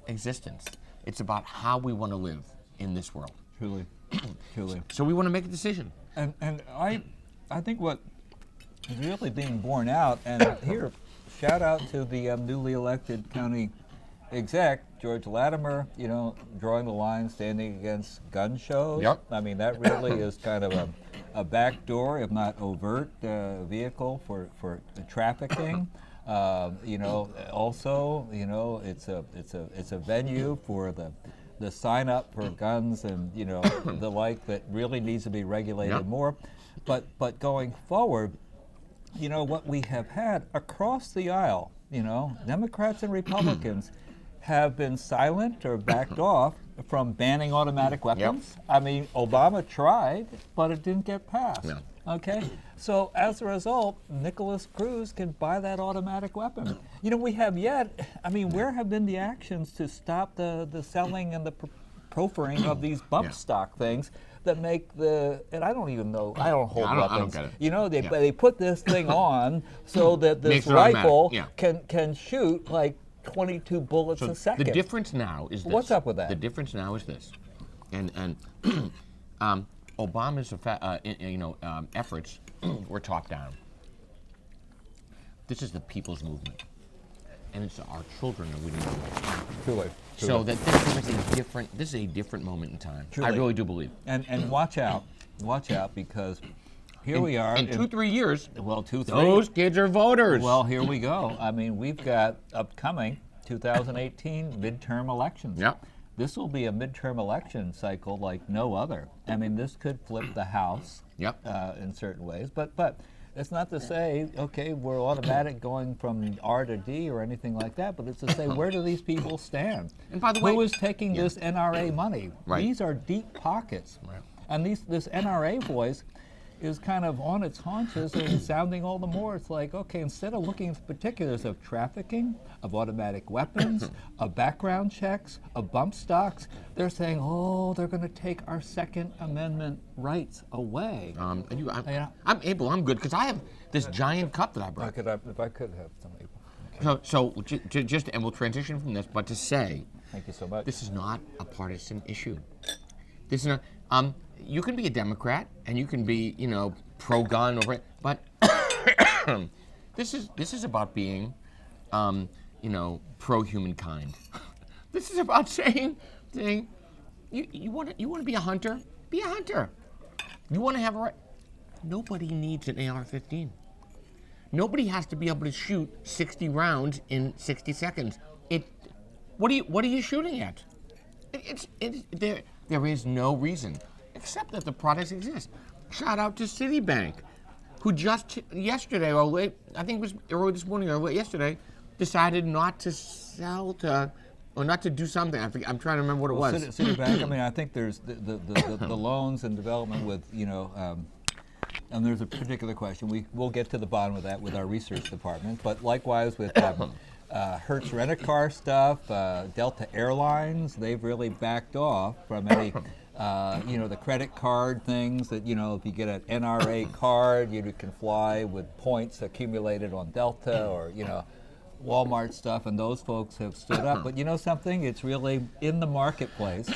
existence. It's about how we want to live in this world. Truly, truly. So we want to make a decision. And I think what is really being borne out, and here, shout out to the newly elected county exec, George Latimer, drawing the line, standing against gun shows. Yep. I mean, that really is kind of a backdoor, if not overt, vehicle for trafficking. Also, it's a venue for the sign up for guns and the like that really needs to be regulated more. But going forward, what we have had across the aisle, Democrats and Republicans have been silent or backed off from banning automatic weapons. Yep. I mean, Obama tried, but it didn't get passed. No. Okay, so as a result, Nicholas Cruz can buy that automatic weapon. We have yet, where have been the actions to stop the selling and the proffering of these bump stock things that make and I don't even know, I don't hold weapons. I don't get it. They put this thing on so that this Makes it rifle automatic. can shoot like 22 bullets a second. The difference now is this. What's up with that? The difference now is this, and Obama's efforts were top down. This is the people's movement, and it's our children that we need to know. Truly. So that this is a different moment in time. Truly. I really do believe. And watch out because here we are. In 2-3 years, Well, 2-3. those kids are voters. Well, here we go. We've got upcoming 2018 midterm elections. Yep. This will be a midterm election cycle like no other. This could flip the House in certain ways. But it's not to say, okay, we're automatic going from R to D or anything like that, but it's to say, where do these people stand? And by the way, who is taking this NRA money? Right. These are deep pockets. Right. And this NRA voice is kind of on its haunches and sounding all the more. It's like, okay, instead of looking at the particulars of trafficking, of automatic weapons, of background checks, of bump stocks, they're saying, oh, they're going to take our Second Amendment rights away. I'm able. I'm good because I have this giant cup that I brought. If I could have some April. Okay. So just and we'll transition from this, but to say, Thank you so much. this is not a partisan issue. This is not. You can be a Democrat and you can be, pro-gun but this is about being, pro-humankind. This is about saying, you want to be a hunter, be a hunter. You want to have a right. Nobody needs an AR-15. Nobody has to be able to shoot 60 rounds in 60 seconds. What are you shooting at? There is no reason, except that the products exist. Shout out to Citibank, who just yesterday, or late, I think it was early this morning or late yesterday, decided not to sell to, or not to do something. I'm trying to remember what it was. Citibank, I think there's the loans and development with, and there's a particular question. We'll get to the bottom of that with our research department, but likewise with Hertz Rent-A-Car stuff, Delta Airlines, they've really backed off from any, the credit card things that, if you get an NRA card, you can fly with points accumulated on Delta or, Walmart stuff, and those folks have stood up. But you know something? It's really in the marketplace,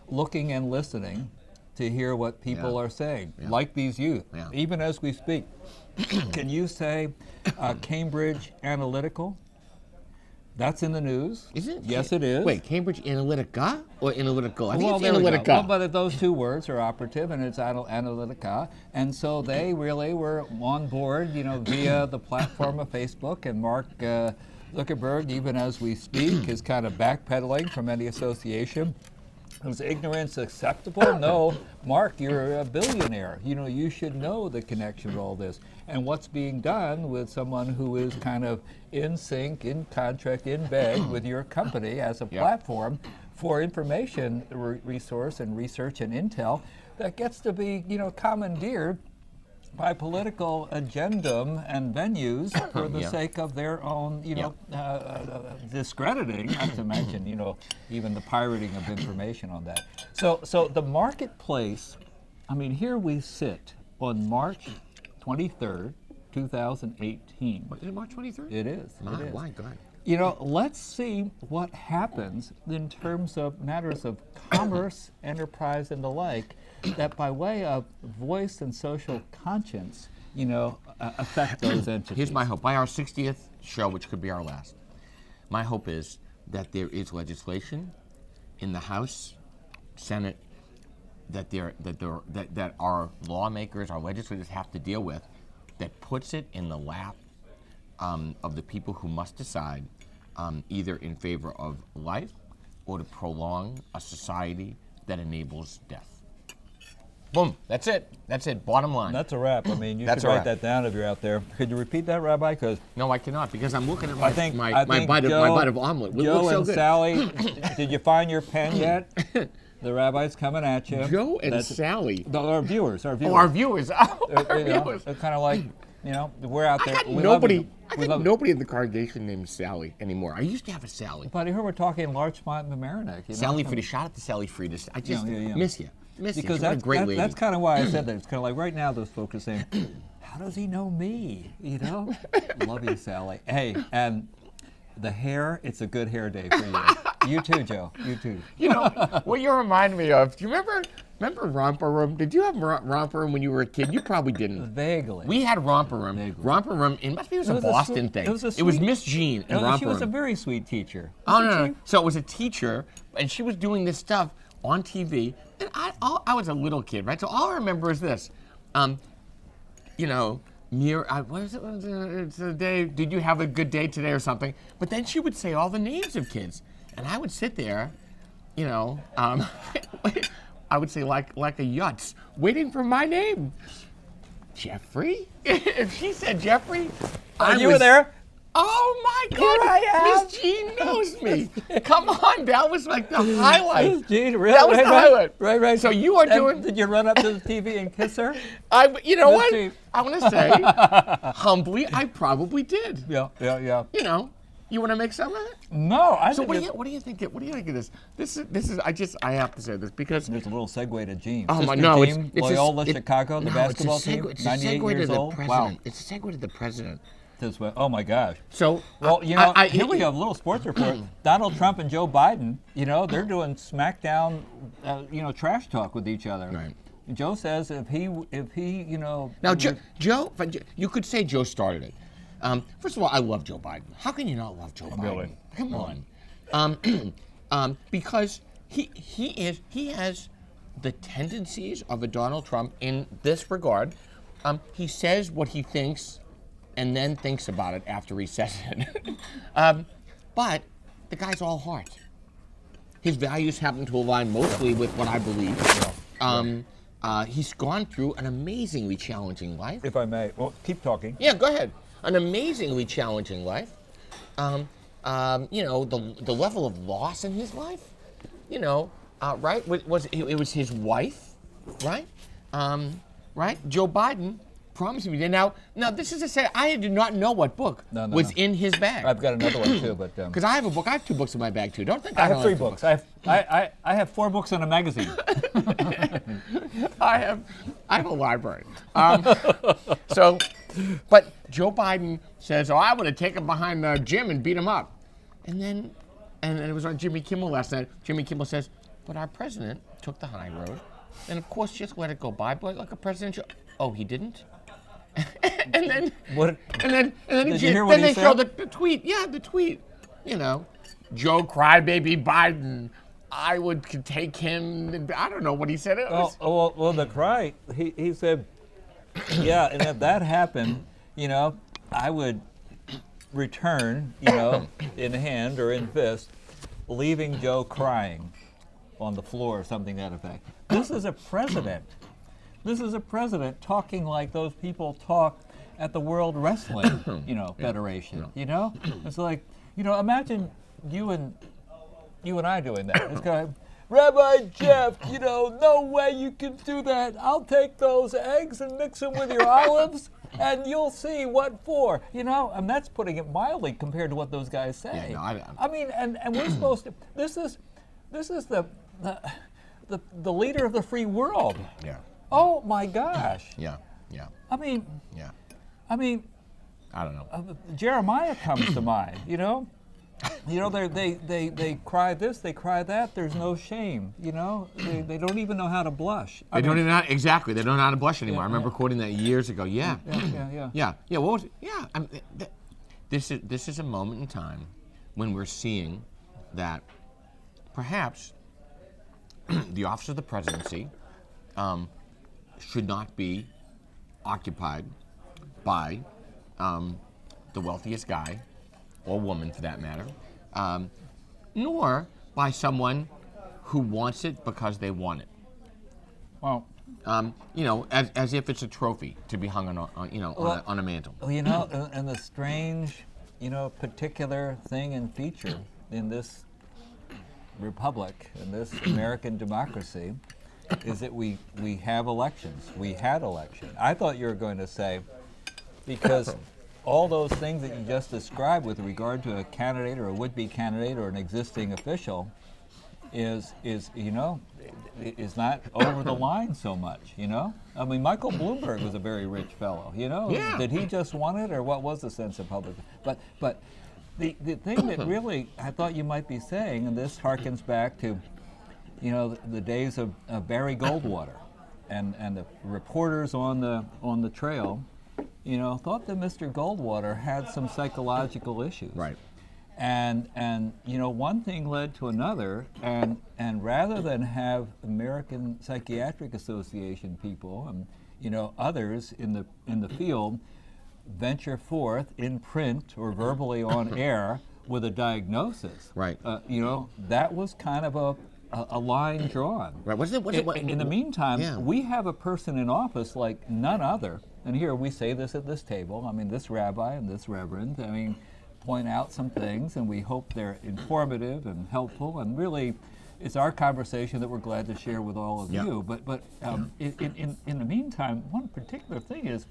looking and listening to hear what people are saying, like these youth, even as we speak. Can you say Cambridge Analytical? That's in the news. Is it? Yes, it is. Wait, Cambridge Analytica or Analytical? I think it's there we go. Analytica. Well, but those two words are operative, and it's Analytica. And so they really were on board, via the platform of Facebook. And Mark Zuckerberg, even as we speak, is kind of backpedaling from any association. Is ignorance acceptable? No. Mark, you're a billionaire. You should know the connection to all this. And what's being done with someone who is kind of in sync, in contract, in bed with your company as a platform for information resource and research and intel that gets to be, commandeered by political agendum and venues for the sake of their own, discrediting, not to mention, even the pirating of information on that. So the marketplace, here we sit on March 23rd, 2018. Is it March 23rd? It is. My God. let's see what happens in terms of matters of commerce, enterprise, and the like, that by way of voice and social conscience, affect those entities. Here's my hope. By our 60th show, which could be our last, my hope is that there is legislation in the House, Senate, that our lawmakers, our legislators have to deal with, that puts it in the lap of the people who must decide either in favor of life or to prolong a society that enables death. Boom. That's it. That's it. Bottom line. That's a wrap. I mean, you That's should a write wrap. that down if you're out there. Could you repeat that, Rabbi? Because No, I cannot, because I'm looking at I think my bite of omelet. It Joe looks so and good. Sally, did you find your pen yet? The Rabbi's coming at you. Joe and Sally. Our viewers. Oh, our viewers. Oh, our viewers. They're kind of like, we're out there. I got We nobody. love I got nobody in the congregation named Sally anymore. I used to have a Sally. But here we're talking Larchmont and Mamaroneck. Sally Frieda. Shout out to Sally Frieda. I just miss you. Because She's a great lady. that's kind of why I said that. It's kind of like right now those folks are saying, how does he know me? Love you, Sally. Hey, and the hair, it's a good hair day for you. You too, Joe. You too. What you remind me of, do you remember Romper Room? Did you have Romper Room when you were a kid? You probably didn't. Vaguely. We had Romper Room. Vaguely. It was a Boston thing. It was Miss Jean and Romper She was a Room. very sweet teacher. Oh, Wasn't no. she? So it was a teacher, and she was doing this stuff on TV, and I was a little kid, right? So all I remember is this, what is it? It's a day. Did you have a good day today or something? But then she would say all the names of kids, and I would sit there, I would say like a yutz, waiting for my name. Jeffrey? If she said Jeffrey, You were there? Oh my God! Here I am. Miss Jean knows me. Come on, that was like the highlight. Gee, really? That was the highlight. Right. So you are And doing. Did you run up to the TV and kiss her? You know Miss what? Jean. I want to say, humbly, I probably did. Yeah. You want to make some of it? No, I So think what do you think? What do you think of this? This is. I have to say this because. there's a little segue to Gene. Oh my Sister no! team, It's Loyola Chicago, the basketball it's a segue, team, It's 98 a segue years to the old. president. Wow. It's a segue to the president. Oh my gosh. So Well, here we have a little sports report. Donald Trump and Joe Biden, they're doing smackdown, trash talk with each other. Right. Joe says if he. Now, Joe, you could say Joe started it. First of all, I love Joe Biden. How can you not love Joe Biden? Really? Come on. Because he has the tendencies of a Donald Trump in this regard. He says what he thinks and then thinks about it after he says it. But the guy's all heart. His values happen to align mostly with what I believe. He's gone through an amazingly challenging life. If I may, well, keep talking. Yeah, go ahead. An amazingly challenging life. The level of loss in his life, right? It was his wife, right? Right? Joe Biden promised me. Now this is to say, I did not know what book was in his bag. I've got another one too, but because I have a book. I have 2 books in my bag too. Don't think I don't have 3 have 2 books. I have 4 books in a magazine. I have a library. But Joe Biden says, I would have taken him behind the gym and beat him up. And then, and it was on Jimmy Kimmel last night. Jimmy Kimmel says, but our president took the high road, and of course just let it go by, but like a presidential. Oh, he didn't. And then, What? and then Did you hear what he they show said? the tweet. Yeah, the tweet. Joe Crybaby Biden. I could take him. I don't know what he said. It was, Well, the cry, he said, yeah, and if that happened, I would return, in hand or in fist, leaving Joe crying on the floor or something to that effect. This is a president. This is a president talking like those people talk at the World Wrestling, Federation. It's like, imagine you and I doing that. It's kind of, Rabbi Jeff, no way you can do that. I'll take those eggs and mix them with your olives, and you'll see what for. And that's putting it mildly compared to what those guys say. Yeah, I mean, and we're supposed to. This is the leader of the free world. yeah. Oh my gosh. Yeah. I mean, Yeah. I don't know. Jeremiah Jeremiah comes to mind. You know, they cry this, they cry that. There's no shame. You know, they don't even know how to blush. They don't even know, exactly. They don't know how to blush anymore. Yeah, I remember quoting that years ago. Yeah. Yeah. Yeah. What was it? Yeah. This is a moment in time when we're seeing that perhaps the office of the presidency should not be occupied by the wealthiest guy, or woman for that matter, nor by someone who wants it because they want it. Well, You know, as if it's a trophy to be hung on a mantle. well, you know, and the strange, you know, particular thing and feature in this republic, in this American democracy, is that we have elections. We had elections. I thought you were going to say, because all those things that you just described with regard to a candidate or a would-be candidate or an existing official is you know, is not over the line so much, you know? I mean, Michael Bloomberg was a very rich fellow, you know? Yeah. Did he just want it, or what was the sense of public? But the thing that really I thought you might be saying, and this harkens back to, you know, the days of Barry Goldwater and the reporters on the trail, you know, thought that Mr. Goldwater had some psychological issues. Right. And you know, one thing led to another, and rather than have American Psychiatric Association people and, you know, others in the field venture forth in print or verbally on air with a diagnosis, Right. You know, that was kind of a line drawn. Right. In the meantime, Yeah. we have a person in office like none other, and here we say this at this table. I mean, this rabbi and this reverend, I mean, point out some things, and we hope they're informative and helpful, and really, it's our conversation that we're glad to share with all of Yeah. you. But in the meantime, one particular thing is,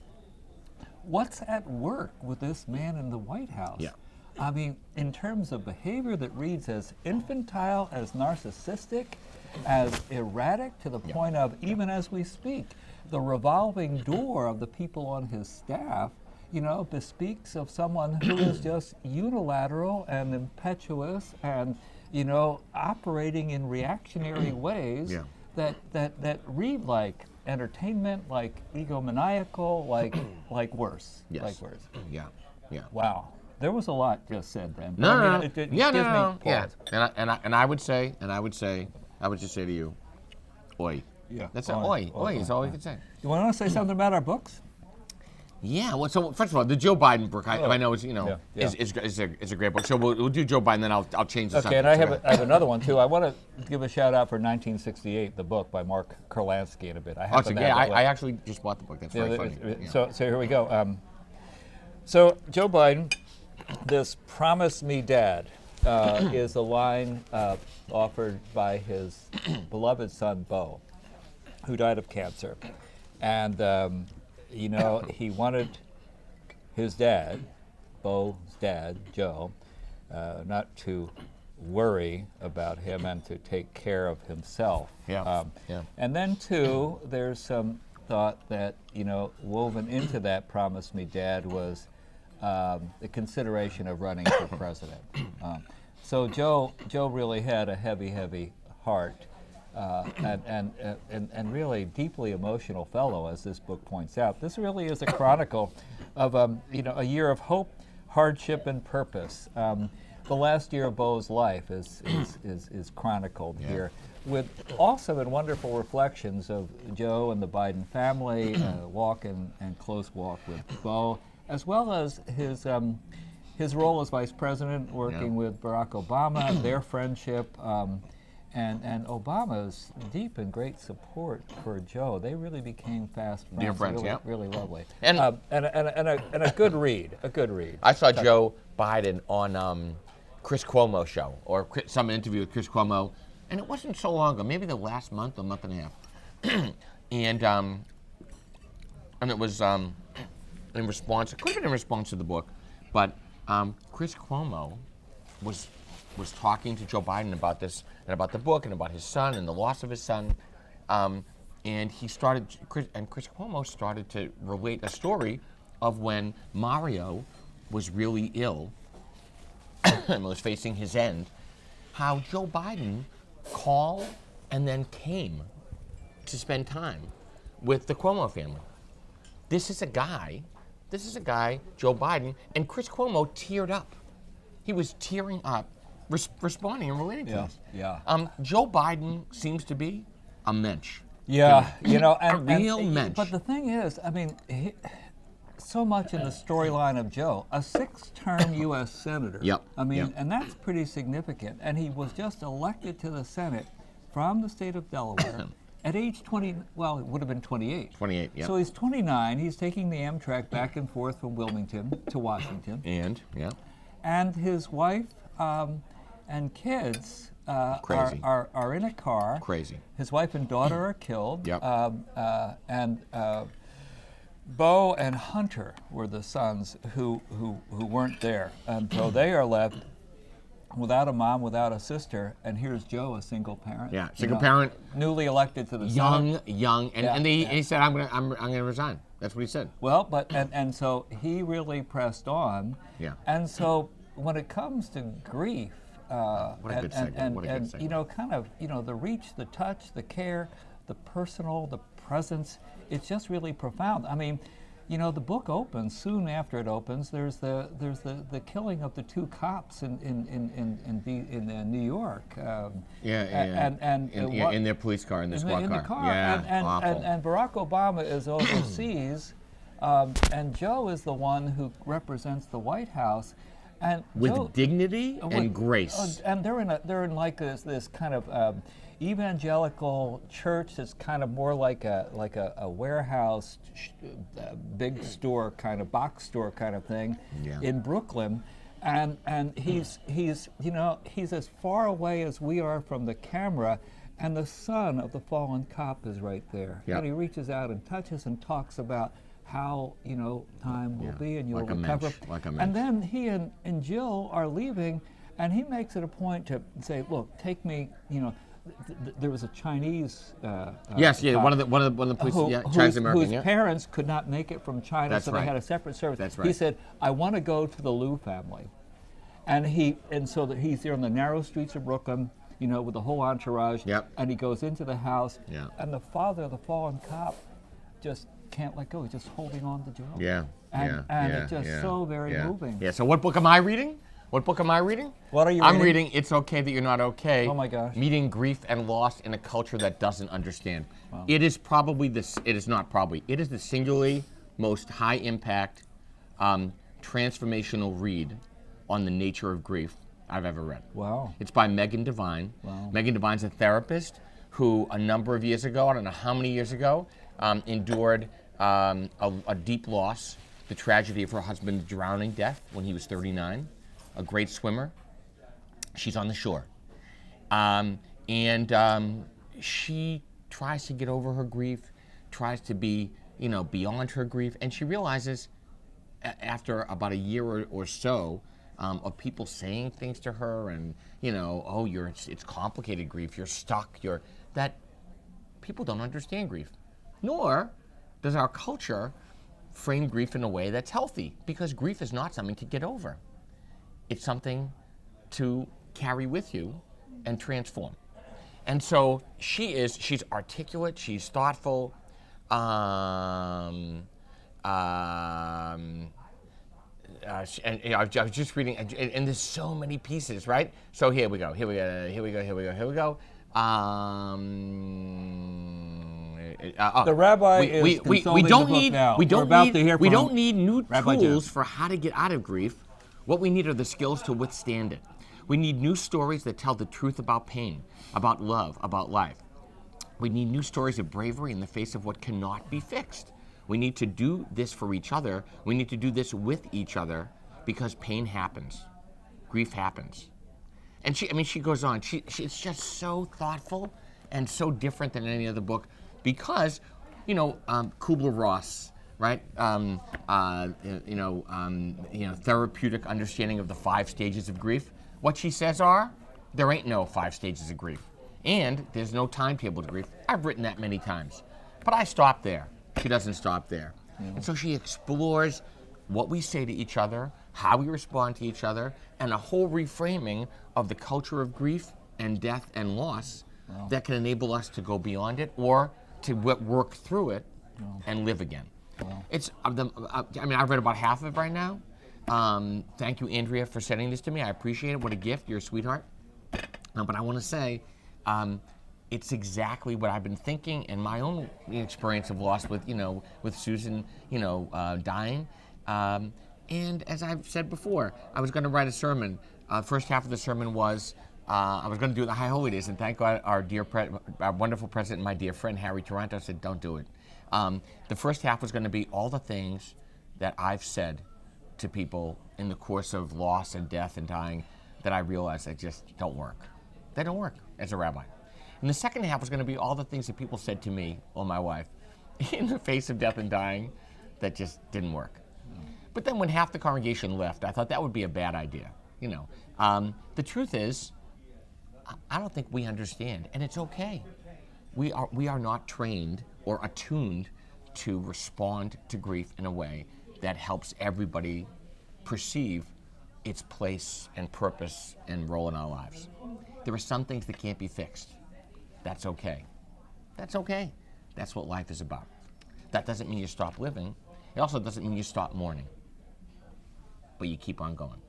what's at work with this man in the White House? Yeah. I mean, in terms of behavior that reads as infantile, as narcissistic, as erratic, to the point of, even as we speak, the revolving door of the people on his staff, you know, bespeaks of someone who is just unilateral and impetuous and, you know, operating in reactionary ways Yeah. that read like entertainment, like egomaniacal, like worse. Yes. Like worse. Yeah. Yeah. Wow. There was a lot just said then. No, I mean, no, no. It gives Yeah, me no. pause. And I would just say to you, oi. Yeah. That's it. Oi. Oi is all we can say. You want to say something about our books? Yeah. Well, so first of all, the Joe Biden book, I know is, you know, Yeah. is a great book. So we'll do Joe Biden, then I'll change the Okay, subject. and I have another one too. I want to give a shout out for 1968, the book by Mark Kurlansky in a bit. Oh, so, yeah, I actually just bought the book. That's very funny. Yeah. So here we go. So Joe Biden, this "Promise Me, Dad," is a line offered by his beloved son Beau, who died of cancer, and you know, he wanted his dad, Beau's dad, Joe, not to worry about him and to take care of himself. Yeah. And then too, there's some thought that, you know, woven into that "Promise Me, Dad" was the consideration of running for president. So Joe really had a heavy heart, and really deeply emotional fellow, as this book points out. This really is a chronicle of you know, a year of hope, hardship, and purpose. The last year of Beau's life is chronicled here, with awesome and wonderful reflections of Joe and the Biden family, walk and close walk with Beau, as well as his role as vice president, working with Barack Obama, their friendship, and Obama's deep and great support for Joe. They really became fast friends. Dear friends, really, yeah. Really lovely. And- And a good read. A good read. I saw Joe Biden on Chris Cuomo's show, or some interview with Chris Cuomo, and it wasn't so long ago, maybe the last month, a month and a half. And it was in response, it could have been in response to the book, but Chris Cuomo was talking to Joe Biden about this, and about the book, and about his son, and the loss of his son. And Chris Cuomo started to relate a story of when Mario was really ill, and was facing his end, how Joe Biden called and then came to spend time with the Cuomo family. This is a guy, Joe Biden, and Chris Cuomo teared up. He was tearing up, responding and relating to this. Yeah. Joe Biden seems to be a mensch. Yeah, A real mensch. But the thing is, I mean, so much in the storyline of Joe, a 6-term U.S. senator. Yep. I mean, Yep. and that's pretty significant. And he was just elected to the Senate from the state of Delaware at age 20. Well, it would have been 28. 28. Yeah. So he's 29. He's taking the Amtrak back and forth from Wilmington to Washington. And his wife and kids Crazy. are in a car. Crazy. His wife and daughter are killed. Yep. And Bo and Hunter were the sons who weren't there. And so they are left without a mom, without a sister. And here's Joe, a single parent. Yeah, single parent. Newly elected to the Senate. Young, and he said, "I'm gonna resign." That's what he said. Well, but and so he really pressed on. Yeah. And so when it comes to grief, What a good segment. the reach, the touch, the care, the personal, the presence, it's just really profound. I mean, the book opens, soon after it opens, there's the killing of the 2 cops in New York. In their police car, in their squad in car. the car. Yeah, awful. And Barack Obama is overseas, and Joe is the one who represents the White House. And with Joe, dignity and grace. And they're in like this kind of evangelical church that's kind of more like a warehouse, big store kind of box store kind of thing in Brooklyn, and he's as far away as we are from the camera, and the son of the fallen cop is right there, and he reaches out and touches and talks about how time will be and you'll recover. Like a mensch. And then he and Jill are leaving, and he makes it a point to say, "Look, take me." There was a Chinese. Yes, one of the police, Chinese American, whose parents could not make it from China, That's so right. they had a separate service. That's right. He said, "I want to go to the Liu family," and so that he's there on the narrow streets of Brooklyn, with the whole entourage. Yep. And he goes into the house, Yeah. and the father of the fallen cop just can't let go. He's just holding on to Joe. And it's just so very moving. Yeah. So what book am I reading? What are you reading? I'm reading It's Okay That You're Not Okay. Oh my gosh. Meeting Grief and Loss in a Culture That Doesn't Understand. Wow. It is the singularly most high impact transformational read on the nature of grief I've ever read. Wow. It's by Megan Devine. Wow. Megan Devine's a therapist who a number of years ago, I don't know how many years ago, endured a deep loss, the tragedy of her husband's drowning death when he was 39, a great swimmer. She's on the shore. She tries to get over her grief, tries to be, beyond her grief, and she realizes after about a year or so of people saying things to her and, it's complicated grief, you're stuck, that people don't understand grief. Nor does our culture frame grief in a way that's healthy, because grief is not something to get over. It's something to carry with you and transform. And so she's articulate, she's thoughtful. And I was just reading, and there's so many pieces, right? So here we go. The Rabbi is consulting the book now. We don't need new Rabbi tools Jeff. for how to get out of grief. What we need are the skills to withstand it. We need new stories that tell the truth about pain, about love, about life. We need new stories of bravery in the face of what cannot be fixed. We need to do this for each other. We need to do this with each other, because pain happens. Grief happens. And she goes on. She's just so thoughtful and so different than any other book, because, Kubler-Ross, right? Therapeutic understanding of the 5 stages of grief. What she says are, there ain't no 5 stages of grief, and there's no timetable to grief. I've written that many times, but I stop there. She doesn't stop there. And so she explores what we say to each other, how we respond to each other, and a whole reframing of the culture of grief and death and loss that can enable us to go beyond it or to work through it and live again. It's I mean, I've read about half of it right now. Thank you, Andrea, for sending this to me. I appreciate it. What a gift. You're a sweetheart. But I want to say, it's exactly what I've been thinking, and my own experience of loss with, with Susan, dying. And as I've said before, I was going to write a sermon. First half of the sermon was, I was going to do the High Holy Days, and thank God our wonderful president, my dear friend Harry Toronto, said, don't do it. The first half was going to be all the things that I've said to people in the course of loss and death and dying that I realized that just don't work. They don't work as a rabbi. And the second half was going to be all the things that people said to me or my wife in the face of death and dying that just didn't work. But then when half the congregation left, I thought that would be a bad idea. The truth is, I don't think we understand, and it's okay. We are not trained or attuned to respond to grief in a way that helps everybody perceive its place and purpose and role in our lives. There are some things that can't be fixed. That's okay. That's okay. That's what life is about. That doesn't mean you stop living. It also doesn't mean you stop mourning. But you keep on going.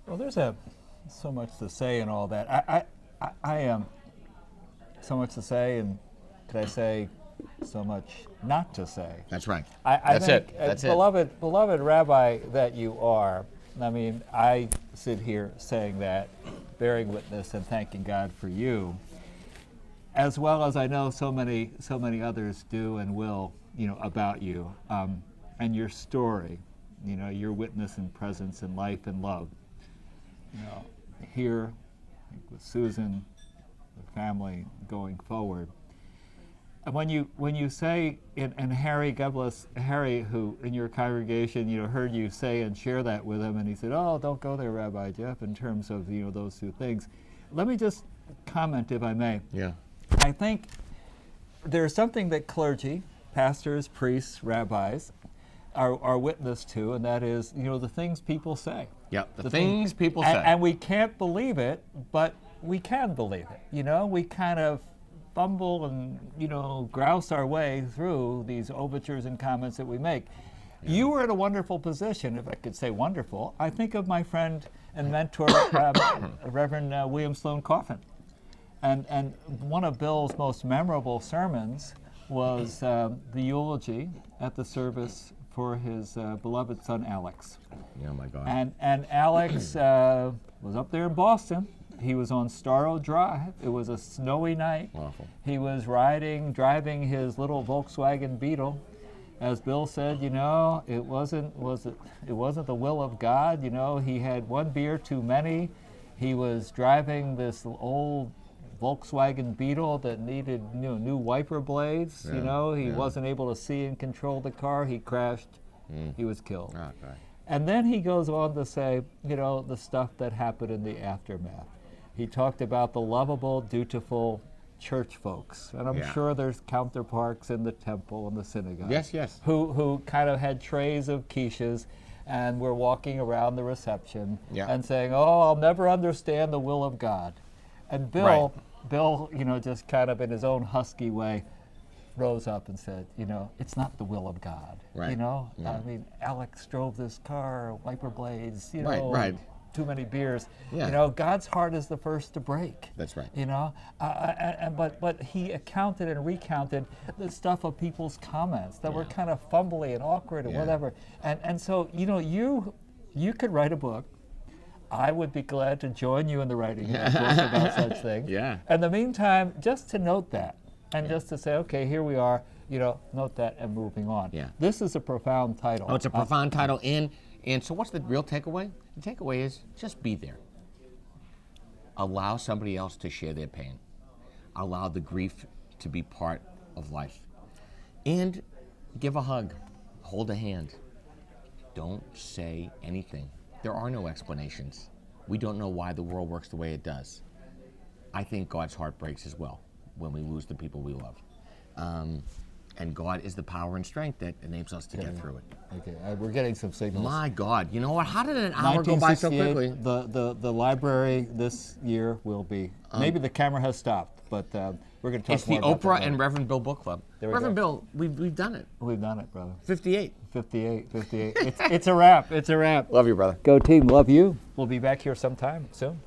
Well, there's so much to say and all that. I am so much to say, and could I say so much not to say? That's right. That's it. That's it. Beloved Rabbi that you are. I mean, I sit here saying that, bearing witness and thanking God for you, as well as I know so many others do and will, about you, and your story, your witness and presence and life and love. Here with Susan, the family going forward. And when you say, and Harry, God bless Harry, who in your congregation, heard you say and share that with him, and he said, "Oh, don't go there, Rabbi Jeff," in terms of those two things. Let me just comment, if I may. Yeah. I think there's something that clergy, pastors, priests, rabbis, are witness to, and that is, the things people say. Yep, the things people say. And we can't believe it, but we can believe it. We kind of fumble and, grouse our way through these overtures and comments that we make. Yeah. You were in a wonderful position, if I could say wonderful. I think of my friend and mentor, Reverend William Sloane Coffin. And one of Bill's most memorable sermons was the eulogy at the service for his beloved son, Alex. Oh, my God. And Alex was up there in Boston. He was on Starro Drive. It was a snowy night. Awful. He was driving his little Volkswagen Beetle. As Bill said, it wasn't the will of God. He had one beer too many. He was driving this old Volkswagen Beetle that needed new wiper blades. He wasn't able to see and control the car. He crashed. He was killed. Oh, okay. And then he goes on to say, the stuff that happened in the aftermath. He talked about the lovable, dutiful church folks, and I'm sure there's counterparts in the temple and the synagogue. Yes. Who kind of had trays of quiches and were walking around the reception and saying, "Oh, I'll never understand the will of God." And Bill, just kind of in his own husky way, rose up and said, it's not the will of God. Right. I mean, Alex drove this car, wiper blades, Right. too many beers. Yeah. God's heart is the first to break. That's right. But he accounted and recounted the stuff of people's comments that were kind of fumbly and awkward and whatever. And so, you could write a book. I would be glad to join you in the writing of a book about such things. Yeah. In the meantime, just to note that, and just to say, okay, here we are, note that and moving on. Yeah. This is a profound title. Oh, it's a profound title. And so what's the real takeaway? The takeaway is just be there. Allow somebody else to share their pain. Allow the grief to be part of life. And give a hug. Hold a hand. Don't say anything. There are no explanations. We don't know why the world works the way it does. I think God's heart breaks as well when we lose the people we love. And God is the power and strength that enables us to get through it. Okay, we're getting some signals. My God, you know what? How did an hour go by so quickly? The library this year will be, maybe the camera has stopped, but we're going to talk It's more the about Oprah that and Reverend Bill Book Club. Reverend Bill, we've done it. We've done it, brother. 58. 58. It's a wrap. It's a wrap. Love you, brother. Go team. Love you. We'll be back here sometime soon.